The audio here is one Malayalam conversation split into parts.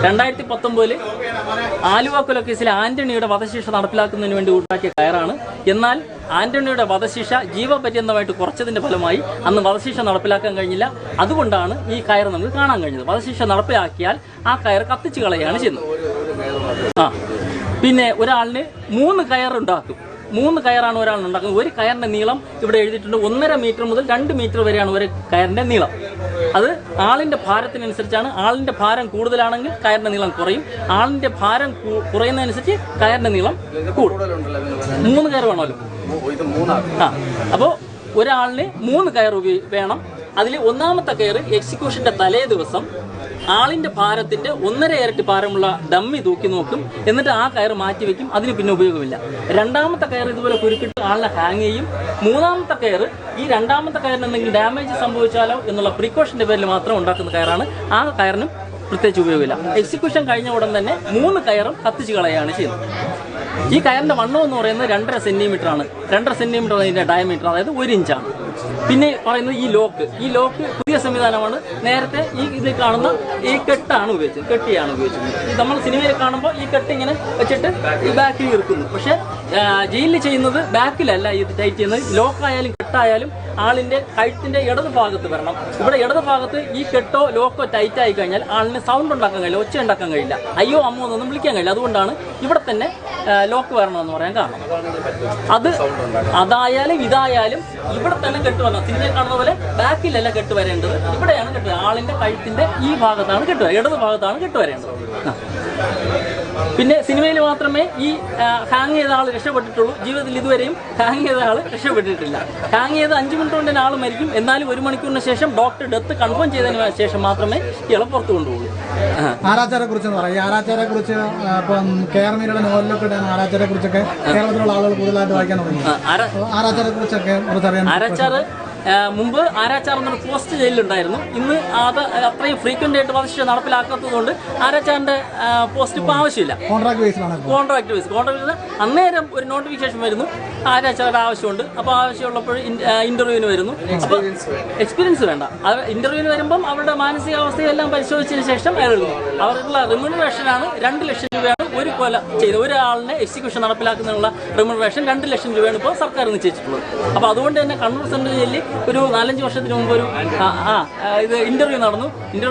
2019 ആലുവ കൊലക്കേസിൽ ആന്റണിയുടെ വധശിക്ഷ നടപ്പിലാക്കുന്നതിന് വേണ്ടി ഉണ്ടാക്കിയ കയറാണ്. എന്നാൽ ആന്റണിയുടെ വധശിക്ഷ ജീവപര്യന്തമായിട്ട് കുറച്ചതിന്റെ ഫലമായി അന്ന് വധശിക്ഷ നടപ്പിലാക്കാൻ കഴിഞ്ഞില്ല. അതുകൊണ്ടാണ് ഈ കയർ നമുക്ക് കാണാൻ കഴിഞ്ഞത്. വധശിക്ഷ നടപ്പിലാക്കിയാൽ ആ കയർ കത്തിച്ചു കളയാണ് ചെയ്യുന്നത്. പിന്നെ ഒരാളിന് 3 കയറുണ്ടാക്കും. 3 കയറാണ് ഒരാൾ ഉണ്ടാക്കുന്നത്. ഒരു കയറിന്റെ നീളം ഇവിടെ എഴുതിയിട്ടുണ്ട് 1.5 മീറ്റർ മുതൽ 2 മീറ്റർ വരെയാണ് ഒരു കയറിന്റെ നീളം. അത് ആളിന്റെ ഭാരത്തിനനുസരിച്ചാണ്. ആളിന്റെ ഭാരം കൂടുതലാണെങ്കിൽ കയറിന്റെ നീളം കുറയും. ആളിന്റെ ഭാരം കുറയുന്നതനുസരിച്ച് കയറിന്റെ നീളം കൂടും. 3 കയർ വേണമല്ലോ. അപ്പോൾ ഒരാളിന് 3 കയർ വേണം. അതിൽ ഒന്നാമത്തെ കയർ എക്സിക്യൂഷന്റെ തലേ ദിവസം ആളിന്റെ ഭാരത്തിന്റെ 1.5 ഇരട്ടി ഭാരമുള്ള ഡമ്മി തൂക്കി നോക്കും. എന്നിട്ട് ആ കയർ മാറ്റി വെക്കും. അതിന് പിന്നെ ഉപയോഗമില്ല. രണ്ടാമത്തെ കയർ ഇതുപോലെ കുരുക്കിട്ട് ആളിനെ ഹാങ് ചെയ്യും. മൂന്നാമത്തെ കയർ ഈ രണ്ടാമത്തെ കയറിന് എന്തെങ്കിലും ഡാമേജ് സംഭവിച്ചാലോ എന്നുള്ള പ്രിക്കോഷന്റെ പേരിൽ മാത്രം ഉണ്ടാക്കുന്ന കയറാണ്. ആ കയറിനും പ്രത്യേകിച്ച് ഉപയോഗമില്ല. എക്സിക്യൂഷൻ കഴിഞ്ഞ ഉടൻ തന്നെ 3 കയറും കത്തിച്ച് കളയാണ് ചെയ്യുന്നത്. ഈ കയറിന്റെ വണ്ണം എന്ന് പറയുന്നത് 2.5 സെന്റിമീറ്റർ ആണ്. 2.5 സെന്റിമീറ്റർ അതിന്റെ ഡയമീറ്റർ, അതായത് 1 ഇഞ്ചാണ്. പിന്നെ പറയുന്നത് ഈ ലോക്ക് പുതിയ സംവിധാനമാണ്. നേരത്തെ ഈ ഇതിൽ കാണുന്ന ഈ കെട്ടാണ് ഉപയോഗിച്ചത്, കെട്ടിയാണ് ഉപയോഗിച്ചത്. നമ്മൾ സിനിമയിൽ കാണുമ്പോൾ ഈ കെട്ട് ഇങ്ങനെ വെച്ചിട്ട് ഈ ബാക്കിൽ ഇറക്കുന്നു. പക്ഷെ ജയിലിൽ ചെയ്യുന്നത് ബാക്കിലല്ല ഇത് ടൈറ്റ് ചെയ്യുന്നത്. ലോക്കായാലും കെട്ടായാലും ആളിന്റെ കഴുത്തിന്റെ ഇടത് ഭാഗത്ത് വരണം. ഇവിടെ ഇടത് ഭാഗത്ത് ഈ കെട്ടോ ലോക്കോ ടൈറ്റ് ആയി കഴിഞ്ഞാൽ ആളിന് സൗണ്ട് ഉണ്ടാക്കാൻ കഴിയില്ല, ഒച്ച ഉണ്ടാക്കാൻ കഴിയില്ല, അയ്യോ അമ്മോ എന്നൊന്നും വിളിക്കാൻ കഴിയില്ല. അതുകൊണ്ടാണ് ഇവിടെ തന്നെ ലോക്ക് വരണമെന്ന് പറയാൻ കാരണം. അതായാലും ഇതായാലും ഇവിടെ തന്നെ കെട്ട് വരണം. സിനിമയിൽ കാണുന്ന പോലെ ബാക്കിലല്ല കെട്ട് വരേണ്ടത്, ഇവിടെയാണ് കെട്ട്. ആളിന്റെ കഴുത്തിന്റെ ഈ ഭാഗത്താണ് കെട്ട്, ഇടത് ഭാഗത്താണ് കെട്ട് വരേണ്ടത്. പിന്നെ സിനിമയിൽ മാത്രമേ ഈ ഹാങ് ചെയ്ത ആൾ രക്ഷപ്പെട്ടിട്ടുള്ളൂ. ജീവിതത്തിൽ ഇതുവരെയും ഹാങ് ചെയ്ത ആൾ രക്ഷപ്പെട്ടിട്ടില്ല. ഹാങ് ചെയ്ത് 5 മിനിറ്റ് കൊണ്ട് തന്നെ ആൾ മരിക്കും. എന്നാലും 1 മണിക്കൂറിന് ശേഷം ഡോക്ടർ ഡെത്ത് കൺഫേം ചെയ്തതിന് ശേഷം മാത്രമേ ഇയാളെ പുറത്തു കൊണ്ടുപോകൂ. ആരാച്ചാരെ കുറിച്ച് പറയാം. ഈ ആരാച്ചാരെ കുറിച്ച് ഇപ്പം KR-മീരയുടെ നോവലിലൊക്കെ ആരാച്ചാരെ കുറിച്ചൊക്കെ കേരളത്തിലുള്ള ആളുകൾ കൂടുതലായിട്ട് വായിക്കാൻ തുടങ്ങി. ആരാച്ചാരെ കുറിച്ചൊക്കെ കുറിച്ചറിയാൻ മുമ്പ് ആരാച്ചാർ എന്നൊരു പോസ്റ്റ് ജയിലിലുണ്ടായിരുന്നു. ഇന്ന് അത് അത്രയും ഫ്രീക്വന്റ് ആയിട്ട് വധശിക്ഷ നടപ്പിലാക്കാത്തത് കൊണ്ട് ആരാച്ചാറിന്റെ പോസ്റ്റ് ഇപ്പം ആവശ്യമില്ല. കോൺട്രാക്ട് ബേസ് അന്നേരം ഒരു നോട്ടിഫിക്കേഷൻ വരുന്നു, ആരാച്ചാറുടെ ആവശ്യമുണ്ട്. അപ്പോൾ ആവശ്യമുള്ളപ്പോൾ ഇന്റർവ്യൂവിന് വരുന്നു. അപ്പോൾ എക്സ്പീരിയൻസ് വേണ്ട. ഇന്റർവ്യൂവിന് വരുമ്പം അവരുടെ മാനസികാവസ്ഥയെല്ലാം പരിശോധിച്ചതിന് ശേഷം എഴുതുന്നു. അവരുടെ റിമ്യൂണറേഷനാണ് 2 ലക്ഷം രൂപയാണ് ഒരു കൊല ചെയ്ത് ഒരാളിനെ എക്സിക്യൂഷൻ നടപ്പിലാക്കുന്നതിനുള്ള റിമ്യൂണറേഷൻ 2 ലക്ഷം രൂപയാണ് ഇപ്പോൾ സർക്കാർ നിശ്ചയിച്ചിട്ടുള്ളത്. അപ്പോൾ അതുകൊണ്ട് തന്നെ കണ്ണൂർ സെൻട്രൽ ജയിലിൽ ഒരു 4-5 വർഷത്തിന് മുമ്പ് ഒരു ഇത് ഇന്റർവ്യൂ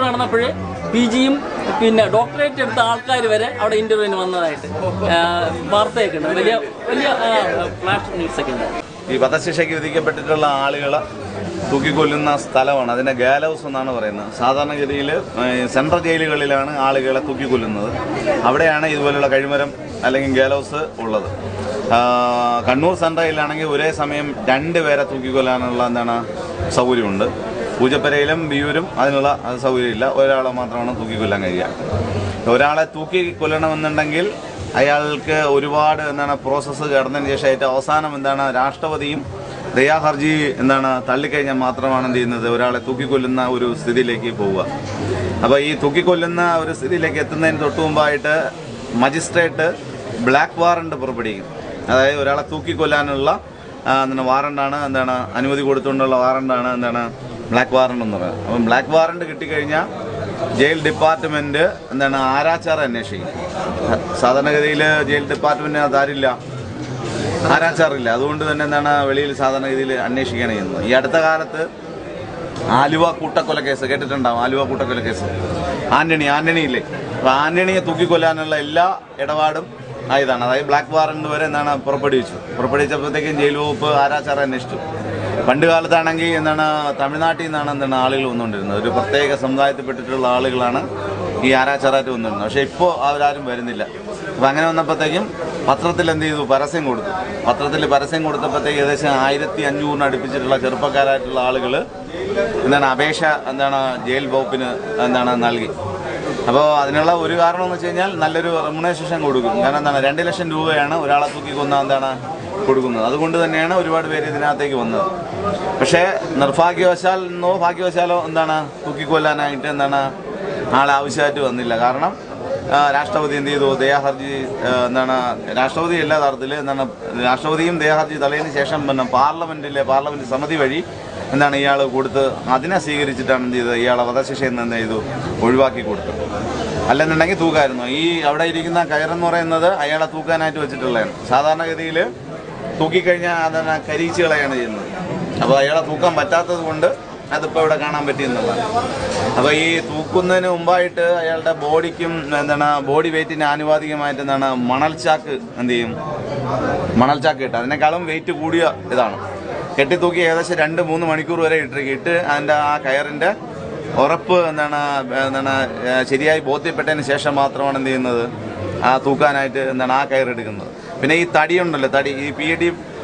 നടന്നപ്പോഴേ PGയും പിന്നെ ഡോക്ടറേറ്റ് എടുത്ത ആൾക്കാർ വരെ അവിടെ ഇന്റർവ്യൂവിന് വന്നതായിട്ട് വാർത്തയൊക്കെ ഉണ്ട്. വലിയ ഫ്ലാഷ് ന്യൂസൊക്കെ ഉണ്ട്. ഈ വധശിക്ഷയ്ക്ക് വിധിക്കപ്പെട്ടിട്ടുള്ള ആളുകളെ തൂക്കിക്കൊല്ലുന്ന സ്ഥലമാണ്, അതിനെ ഗാൽ ഹൗസ് എന്നാണ് പറയുന്നത്. സാധാരണഗതിയിൽ സെൻട്രൽ ജയിലുകളിലാണ് ആളുകളെ തൂക്കിക്കൊല്ലുന്നത്. അവിടെയാണ് ഇതുപോലുള്ള കഴിമരം അല്ലെങ്കിൽ ഗാൽ ഹൗസ് ഉള്ളത്. കണ്ണൂർ സെൻട്രലിലാണെങ്കിൽ ഒരേ സമയം 2 പേരെ തൂക്കിക്കൊല്ലാനുള്ള സൗകര്യമുണ്ട്. പൂജപ്പരയിലും ബിയൂരും അതിനുള്ള സൗകര്യമില്ല. ഒരാളെ മാത്രമാണ് തൂക്കിക്കൊല്ലാൻ കഴിയുക. ഒരാളെ തൂക്കിക്കൊല്ലണമെന്നുണ്ടെങ്കിൽ അയാൾക്ക് ഒരുപാട് പ്രോസസ്സ് കടന്നതിന് ശേഷമായിട്ട് അവസാനം രാഷ്ട്രപതിയും ദയാഹർജി തള്ളിക്കഴിഞ്ഞാൽ മാത്രമാണ് എന്ത് ചെയ്യുന്നത്, ഒരാളെ തൂക്കിക്കൊല്ലുന്ന ഒരു സ്ഥിതിയിലേക്ക് പോവുക. അപ്പോൾ ഈ തൂക്കിക്കൊല്ലുന്ന ഒരു സ്ഥിതിയിലേക്ക് എത്തുന്നതിന് തൊട്ടു മുമ്പായിട്ട് മജിസ്ട്രേറ്റ് ബ്ലാക്ക് വാറണ്ട് പുറപ്പെടുവിക്കും. അതായത് ഒരാളെ തൂക്കിക്കൊല്ലാനുള്ള വാറണ്ടാണ് അനുമതി കൊടുത്തുകൊണ്ടുള്ള വാറണ്ടാണ് ബ്ലാക്ക് വാറണ്ട് എന്ന് പറയുന്നത്. അപ്പം ബ്ലാക്ക് വാറണ്ട് കിട്ടിക്കഴിഞ്ഞാൽ ജയിൽ ഡിപ്പാർട്ട്മെന്റ് ആരാച്ചാർ അന്വേഷിക്കും. സാധാരണഗതിയിൽ ജയിൽ ഡിപ്പാർട്ട്മെന്റിന് അതാരില്ല, ആരാച്ചാറില്ല. അതുകൊണ്ട് തന്നെ വെളിയിൽ സാധാരണഗതിയിൽ അന്വേഷിക്കുകയാണ് ചെയ്യുന്നത്. ഈ അടുത്ത കാലത്ത് ആലുവ കൂട്ടക്കൊലക്കേസ് കേട്ടിട്ടുണ്ടാവും. ആലുവ കൂട്ടക്കൊലക്കേസ് ആന്റണിയില്ലേ, അപ്പോൾ ആന്റണിയെ തൂക്കിക്കൊല്ലാനുള്ള എല്ലാ ഇടപാടും ആയതാണ്. അതായത് ബ്ലാക്ക് വാറണ്ട് വരെ പുറപ്പെടുവിച്ചപ്പോഴത്തേക്കും ജയിൽ വകുപ്പ് ആരാച്ചാർ അന്വേഷിച്ചു. പണ്ട് കാലത്താണെങ്കിൽ തമിഴ്നാട്ടിൽ നിന്നാണ് ആളുകൾ വന്നുകൊണ്ടിരുന്നത്. ഒരു പ്രത്യേക സമുദായത്തിൽപ്പെട്ടിട്ടുള്ള ആളുകളാണ് ഈ ആരാച്ചാറായിട്ട് വന്നിരുന്നത്. പക്ഷേ ഇപ്പോൾ അവരാരും വരുന്നില്ല. അപ്പം അങ്ങനെ വന്നപ്പോഴത്തേക്കും പത്രത്തിൽ എന്ത് ചെയ്തു, പരസ്യം കൊടുത്തു. പത്രത്തിൽ പരസ്യം കൊടുത്തപ്പോഴത്തേക്ക് ഏകദേശം 1500 അടുപ്പിച്ചിട്ടുള്ള ചെറുപ്പക്കാരായിട്ടുള്ള ആളുകൾ അപേക്ഷ ജയിൽ വകുപ്പിന് നൽകി. അപ്പോൾ അതിനുള്ള ഒരു കാരണം എന്ന് വെച്ച് കഴിഞ്ഞാൽ നല്ലൊരു റെമ്യൂണറേഷൻ കൊടുക്കും. കാരണം 2 ലക്ഷം രൂപയാണ് ഒരാളെ തൂക്കിക്കൊന്ന കൊടുക്കുന്നത്. അതുകൊണ്ട് തന്നെയാണ് ഒരുപാട് പേര് ഇതിനകത്തേക്ക് വന്നത്. പക്ഷേ നിർഭാഗ്യവശാലോ ഭാഗ്യവശാലോ തൂക്കിക്കൊല്ലാനായിട്ട് ആളെ ആവശ്യമായിട്ട് വന്നില്ല. കാരണം രാഷ്ട്രപതി എന്ത് ചെയ്തു, ദയാഹർജി രാഷ്ട്രപതി എല്ലാ തരത്തിൽ രാഷ്ട്രപതിയും ദയാഹർജി തള്ളതിന് ശേഷം പാർലമെന്റ് സമിതി വഴി ഇയാൾ കൊടുത്ത് അതിനെ സ്വീകരിച്ചിട്ടാണ് എന്ത് ചെയ്തത്, ഇയാളെ വധശിക്ഷയിൽ നിന്ന് ഒഴിവാക്കി കൊടുത്തത്. അല്ലെന്നുണ്ടെങ്കിൽ തൂക്കായിരുന്നു. ഈ അവിടെ ഇരിക്കുന്ന കയറെന്ന് പറയുന്നത് അയാളെ തൂക്കാനായിട്ട് വെച്ചിട്ടുള്ളതാണ്. സാധാരണഗതിയിൽ തൂക്കിക്കഴിഞ്ഞാൽ അതന്നെ കരിയിച്ച് കളയാണ് ചെയ്യുന്നത്. അപ്പോൾ അയാളെ തൂക്കാൻ പറ്റാത്തത് കൊണ്ട് അതിപ്പോൾ ഇവിടെ കാണാൻ പറ്റിയെന്നുള്ളതാണ്. അപ്പോൾ ഈ തൂക്കുന്നതിന് മുമ്പായിട്ട് അയാളുടെ ബോഡിക്കും ബോഡി വെയിറ്റിന് ആനുപാതികമായിട്ട് മണൽച്ചാക്ക് എന്ത് ചെയ്യും, മണൽച്ചാക്ക് ഇട്ട് അതിനേക്കാളും വെയിറ്റ് കൂടിയ ഇതാണ് കെട്ടിത്തൂക്കി ഏകദേശം 2-3 മണിക്കൂർ വരെ ഇട്ട് അതിൻ്റെ ആ കയറിൻ്റെ ഉറപ്പ് ശരിയായി ബോധ്യപ്പെട്ടതിന് ശേഷം മാത്രമാണ് എന്ത് ചെയ്യുന്നത്, ആ തൂക്കാനായിട്ട് ആ കയറെടുക്കുന്നത്. പിന്നെ ഈ തടിയുണ്ടല്ലോ, തടി ഈ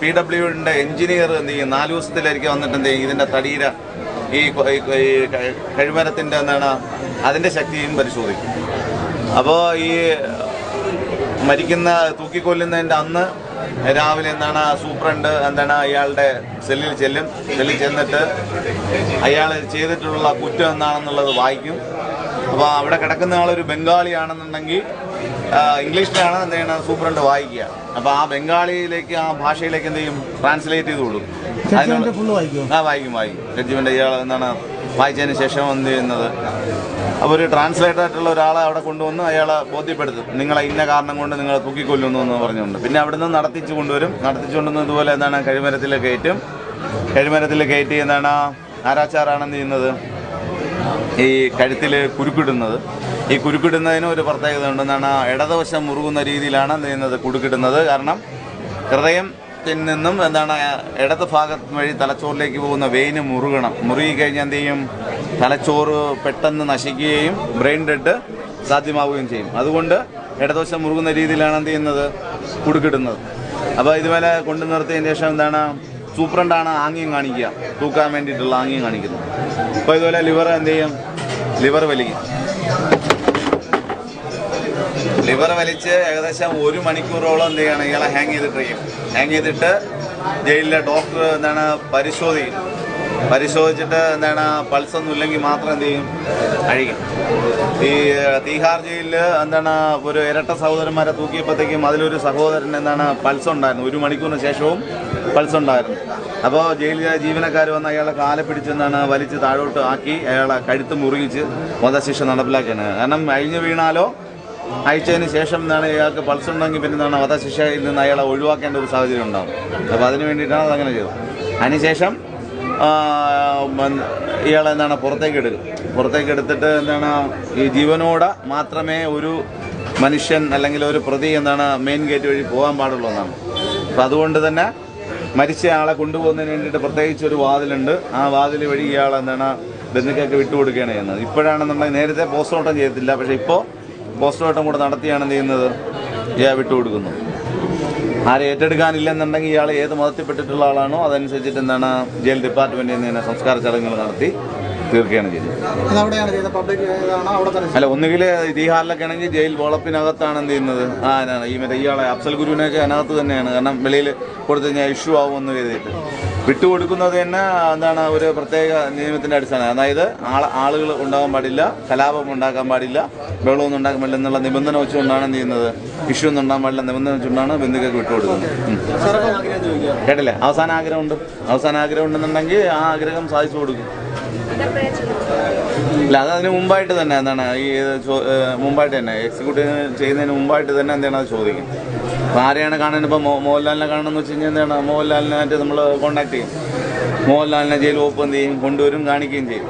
PWD എഞ്ചിനീയർ എന്ത് ചെയ്യും 4 ദിവസത്തിലായിരിക്കും വന്നിട്ട് എന്ത് ചെയ്യും ഇതിൻ്റെ തടിയുടെ ഈ കഴിമരത്തിൻ്റെ അതിൻ്റെ ശക്തിയും പരിശോധിക്കും. അപ്പോൾ ഈ മരിക്കുന്ന തൂക്കിക്കൊല്ലുന്നതിൻ്റെ അന്ന് രാവിലെ സൂപ്രണ്ട് അയാളുടെ സെല്ലിൽ ചെന്നിട്ട് അയാൾ ചെയ്തിട്ടുള്ള കുറ്റം എന്താണെന്നുള്ളത് വായിക്കും. അപ്പോൾ അവിടെ കിടക്കുന്ന ആളൊരു ബംഗാളിയാണെന്നുണ്ടെങ്കിൽ ഇംഗ്ലീഷിലാണ് എന്ത് ചെയ്യണം സൂപ്രണ്ട് വായിക്കുക. അപ്പോൾ ആ ബംഗാളിയിലേക്ക് ആ ഭാഷയിലേക്ക് എന്ത് ചെയ്യും ട്രാൻസ്ലേറ്റ് ചെയ്ത് കൊടുക്കും. വായിക്കും ജഡ്ജിമെന്റ് ഇയാൾ വായിച്ചതിന് ശേഷം എന്ത് ചെയ്യുന്നത്, അപ്പോൾ ഒരു ട്രാൻസ്ലേറ്റർ ആയിട്ടുള്ള ഒരാളെ അവിടെ കൊണ്ടുവന്ന് അയാളെ ബോധ്യപ്പെടുത്തും, നിങ്ങളെ ഇന്ന കാരണം കൊണ്ട് നിങ്ങളെ തൂക്കിക്കൊല്ലുന്നു എന്ന് പറഞ്ഞുകൊണ്ട്. പിന്നെ അവിടെ നിന്ന് നടത്തിച്ചു കൊണ്ടുവന്ന് ഇതുപോലെ കഴിമരത്തിൽ കയറ്റി ആരാച്ചാറാണെന്ന് ചെയ്യുന്നത് ഈ കഴുത്തിൽ കുരുക്കിടുന്നത്. ഈ കുരുക്കിടുന്നതിന് ഒരു പ്രത്യേകത ഉണ്ട്. ഇടതുവശം മുറുകുന്ന രീതിയിലാണ് എന്ത് ചെയ്യുന്നത് കുരുക്കിടുന്നത്. കാരണം ഹൃദയത്തിൽ നിന്നും ഇടത് ഭാഗം വഴി തലച്ചോറിലേക്ക് പോകുന്ന വെയിന് മുറുകിക്കഴിഞ്ഞാൽ എന്ത് ചെയ്യും, തലച്ചോറ് പെട്ടെന്ന് നശിക്കുകയും ബ്രെയിൻ ഡെഡ് സാധ്യമാവുകയും ചെയ്യും. അതുകൊണ്ട് ഇടതുവശം മുറുകുന്ന രീതിയിലാണ് എന്ത് ചെയ്യുന്നത് കുടുക്കിടുന്നത്. അപ്പോൾ ഇതുപോലെ കൊണ്ടു നിർത്തിയതിന് ശേഷം സൂപ്രണ്ടാണ് ആംഗ്യം കാണിക്കുക, തൂക്കാൻ വേണ്ടിയിട്ടുള്ള ആംഗ്യം കാണിക്കുന്നത്. അപ്പോൾ ഇതുപോലെ ലിവർ എന്ത് ചെയ്യും, ലിവർ വലിച്ച് ഏകദേശം 1 മണിക്കൂറോളം എന്ത് ചെയ്യണം ഇയാളെ ഹാങ് ചെയ്തിട്ട് ജയിലിലെ ഡോക്ടർ പരിശോധിച്ചിട്ട് പൾസൊന്നും ഇല്ലെങ്കിൽ മാത്രം എന്ത് ചെയ്യും അഴിക്കും. ഈ തീഹാർ ജയിലിൽ ഒരു ഇരട്ട സഹോദരന്മാരെ തൂക്കിയപ്പോഴത്തേക്കും അതിലൊരു സഹോദരൻ പൾസ് ഉണ്ടായിരുന്നു. 1 മണിക്കൂറിന് ശേഷവും പൾസ് ഉണ്ടായിരുന്നു. അപ്പോൾ ജയിലിലെ ജീവനക്കാർ വന്ന് അയാളെ കാലെ പിടിച്ച് വലിച്ച് താഴോട്ട് ആക്കി അയാളെ കഴുത്ത് മുറുകിച്ച് വധശിക്ഷ നടപ്പിലാക്കിയാണ്. കാരണം അഴിഞ്ഞു വീണാലോ അയച്ചതിന് ശേഷം ഇയാൾക്ക് പൾസ് ഉണ്ടെങ്കിൽ പിന്നെ വധശിക്ഷയിൽ നിന്ന് അയാളെ ഒഴിവാക്കേണ്ട ഒരു സാഹചര്യം ഉണ്ടാകും. അപ്പോൾ അതിന് വേണ്ടിയിട്ടാണ് അതങ്ങനെ ചെയ്തത്. അതിനുശേഷം ഇയാളെ പുറത്തേക്ക് എടുത്തിട്ട് ഈ ജീവനോടെ മാത്രമേ ഒരു മനുഷ്യൻ അല്ലെങ്കിൽ ഒരു പ്രതി മെയിൻ ഗേറ്റ് വഴി പോകാൻ പാടുള്ളൂ എന്നാണ്. അപ്പം അതുകൊണ്ട് തന്നെ മരിച്ച ആളെ കൊണ്ടുപോകുന്നതിന് വേണ്ടിയിട്ട് പ്രത്യേകിച്ച് ഒരു വാതിലുണ്ട്. ആ വാതിൽ വഴി ഇയാളെ ബന്ധുക്കൾക്ക് വിട്ടുകൊടുക്കുകയാണ് ചെയ്യുന്നത്. ഇപ്പോഴാണെന്നുണ്ടെങ്കിൽ നേരത്തെ പോസ്റ്റ്മോർട്ടം ചെയ്തിട്ടില്ല, പക്ഷേ ഇപ്പോൾ പോസ്റ്റ്മോർട്ടം കൂടെ നടത്തിയാണ് ചെയ്യുന്നത്, ഇയാൾ വിട്ടുകൊടുക്കുന്നു. ആരെ ഏറ്റെടുക്കാനില്ലെന്നുണ്ടെങ്കിൽ ഇയാൾ ഏത് മതത്തിൽപ്പെട്ടിട്ടുള്ള ആളാണോ അതനുസരിച്ചിട്ട് ജയിൽ ഡിപ്പാർട്ട്മെന്റിൽ നിന്ന് സംസ്കാര ചടങ്ങുകൾ നടത്തി തീർക്കുകയാണ് ചെയ്യുന്നത്. അല്ല, ഒന്നുകിൽ തീഹാറിലൊക്കെ ആണെങ്കിൽ ജയിൽ വളപ്പിനകത്താണ് എന്ത് ചെയ്യുന്നത്. ഇയാളെ അഫ്സൽ ഗുരുവിനൊക്കെ അതിനകത്ത് തന്നെയാണ്. കാരണം വെളിയിൽ കൊടുത്തു കഴിഞ്ഞാൽ ഇഷ്യൂ ആവുമെന്ന് കരുതിയിട്ട് വിട്ടുകൊടുക്കുന്നത് തന്നെ ഒരു പ്രത്യേക നിയമത്തിന്റെ അടിസ്ഥാനം. അതായത് ആളുകൾ ഉണ്ടാകാൻ പാടില്ല, കലാപം ഉണ്ടാക്കാൻ പാടില്ല, വെള്ളമൊന്നും ഉണ്ടാക്കാൻ പാടില്ല എന്നുള്ള നിബന്ധന വെച്ചുകൊണ്ടാണ് എന്ത് ചെയ്യുന്നത്, ഇഷ്യൂ ഒന്നും ഉണ്ടാകാൻ പാടില്ല നിബന്ധന വെച്ചുകൊണ്ടാണ് ബന്ധുക്കൾക്ക് വിട്ടുകൊടുക്കുന്നത്. കേട്ടില്ലേ? അവസാന ആഗ്രഹം ഉണ്ടെന്നുണ്ടെങ്കിൽ ആ ആഗ്രഹം സാധിച്ചു കൊടുക്കും. അല്ല, അതിന് മുമ്പായിട്ട് തന്നെ മുമ്പായിട്ട് തന്നെ എക്സിക്യൂട്ടീവ് ചെയ്യുന്നതിന് മുമ്പായിട്ട് തന്നെ അത് ചോദിക്കും. അപ്പോൾ ആരെയാണ് കാണാൻ, ഇപ്പോൾ മോഹൻലാലിനെ കാണണമെന്ന് വെച്ച് കഴിഞ്ഞാൽ മോഹൻലാലിനായിട്ട് നമ്മൾ കോൺടാക്ട് ചെയ്യും. മോഹൻലാലിനെ ജയിൽ വകുപ്പ് എന്ത് ചെയ്യും, കൊണ്ടുവരും, കാണിക്കുകയും ചെയ്യും.